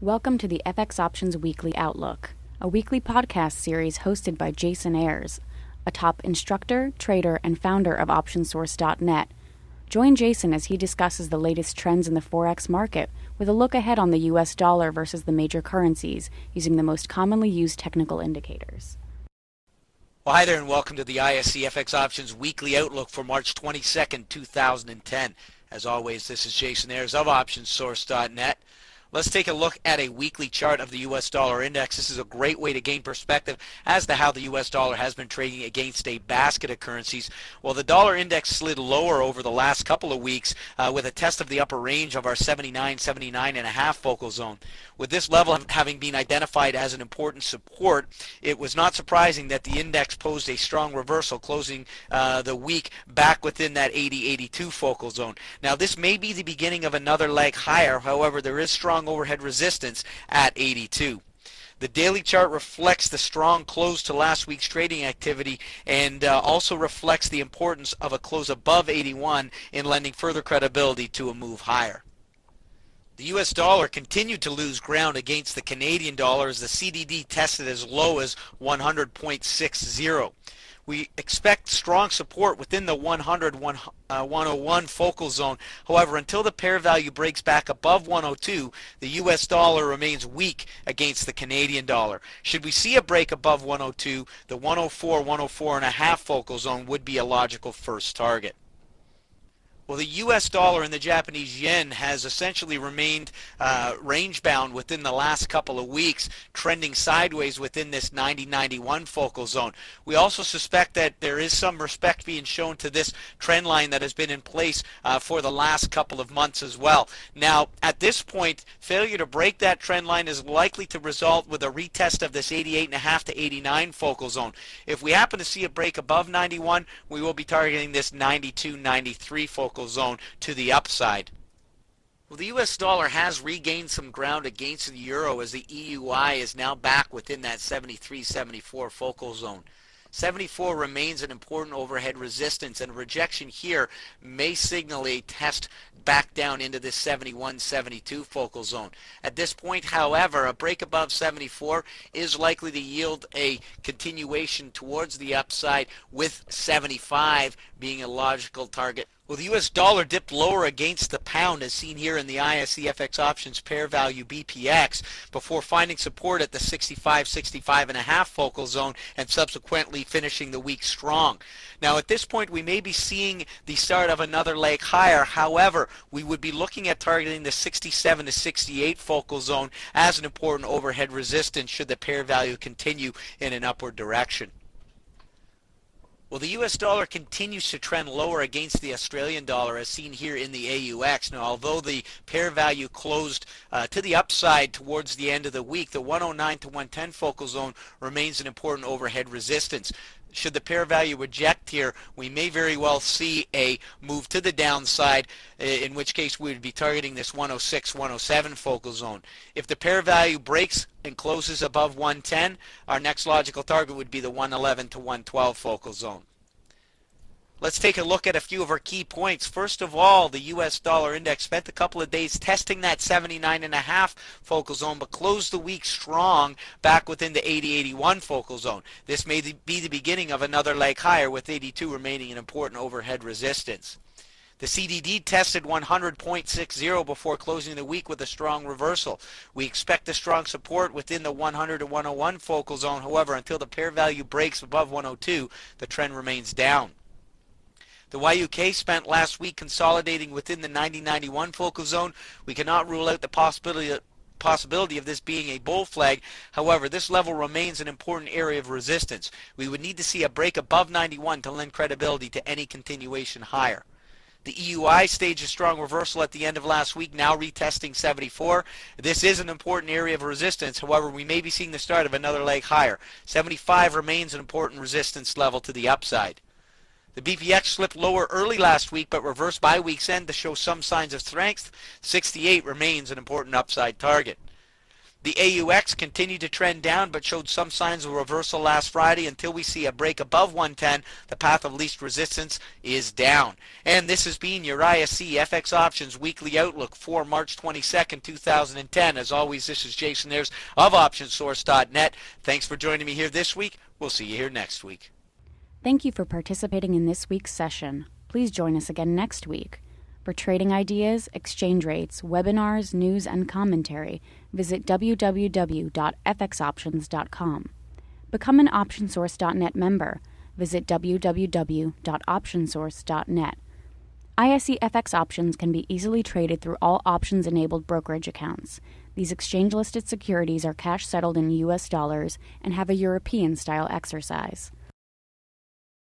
Welcome to the FX Options Weekly Outlook, a weekly podcast series hosted by Jason Ayres, a top instructor, trader, and founder of OptionSource.net. Join Jason as he discusses the latest trends in the Forex market with a look ahead on the US dollar versus the major currencies using the most commonly used technical indicators. Well, hi there and welcome to the ISE FX Options Weekly Outlook for March 22nd, 2010. As always, this is Jason Ayres of OptionSource.net. Let's take a look at a weekly chart of the US dollar index. This is a great way to gain perspective as to how the US dollar has been trading against a basket of currencies. Well, the dollar index slid lower over the last couple of weeks with a test of the upper range of our 79.5 focal zone. With this level having been identified as an important support, it was not surprising that the index posed a strong reversal, closing the week back within that 80.82 focal zone. Now, this may be the beginning of another leg higher. However, there is strong overhead resistance at 82. The daily chart reflects the strong close to last week's trading activity and also reflects the importance of a close above 81 in lending further credibility to a move higher. The US dollar continued to lose ground against the Canadian dollar as the CDD tested as low as 100.60. We expect strong support within the 101 focal zone. However, until the pair value breaks back above 102, the US dollar remains weak against the Canadian dollar. Should we see a break above 102, the 104 and a half focal zone would be a logical first target. Well, the US dollar and the Japanese yen has essentially remained range-bound within the last couple of weeks, trending sideways within this 90-91 focal zone. We also suspect that there is some respect being shown to this trend line that has been in place for the last couple of months as well. Now, at this point, failure to break that trend line is likely to result with a retest of this 88.5 to 89 focal zone. If we happen to see a break above 91, we will be targeting this 92-93 focal zone to the upside. Well, the US dollar has regained some ground against the euro as the EUI is now back within that 73-74 focal zone. 74 remains an important overhead resistance, and rejection here may signal a test back down into this 71-72 focal zone. At this point, however, a break above 74 is likely to yield a continuation towards the upside, with 75 being a logical target. Well, the US dollar dipped lower against the pound as seen here in the ISE FX options pair value BPX before finding support at the 65 and a half focal zone and subsequently finishing the week strong. Now, at this point, we may be seeing the start of another leg higher. However, we would be looking at targeting the 67 to 68 focal zone as an important overhead resistance should the pair value continue in an upward direction. Well, the US dollar continues to trend lower against the Australian dollar as seen here in the AUX. Now, although the pair value closed to the upside towards the end of the week, the 109 to 110 focal zone remains an important overhead resistance. Should the pair value reject here, we may very well see a move to the downside, in which case we would be targeting this 106, 107 focal zone. If the pair value breaks and closes above 110, our next logical target would be the 111 to 112 focal zone. Let's take a look at a few of our key points. First of all, the US dollar index spent a couple of days testing that 79.5 focal zone, but closed the week strong back within the 80-81 focal zone. This may be the beginning of another leg higher, with 82 remaining an important overhead resistance. The CDD tested 100.60 before closing the week with a strong reversal. We expect a strong support within the 100 to 101 focal zone. However, until the pair value breaks above 102, the trend remains down. The YUK spent last week consolidating within the 90-91 focal zone. We cannot rule out the possibility of this being a bull flag. However, this level remains an important area of resistance. We would need to see a break above 91 to lend credibility to any continuation higher. The EUI staged a strong reversal at the end of last week, now retesting 74. This is an important area of resistance. However, we may be seeing the start of another leg higher. 75 remains an important resistance level to the upside. The BPX slipped lower early last week but reversed by week's end to show some signs of strength. 68 remains an important upside target. The AUX continued to trend down but showed some signs of reversal last Friday. Until we see a break above 110, the path of least resistance is down. And this has been your ISE FX Options Weekly Outlook for March 22nd, 2010. As always, this is Jason Ayres of OptionSource.net. Thanks for joining me here this week. We'll see you here next week. Thank you for participating in this week's session. Please join us again next week. For trading ideas, exchange rates, webinars, news, and commentary, visit www.fxoptions.com. Become an OptionSource.net member. Visit www.optionsource.net. ISE FX options can be easily traded through all options-enabled brokerage accounts. These exchange-listed securities are cash-settled in U.S. dollars and have a European-style exercise.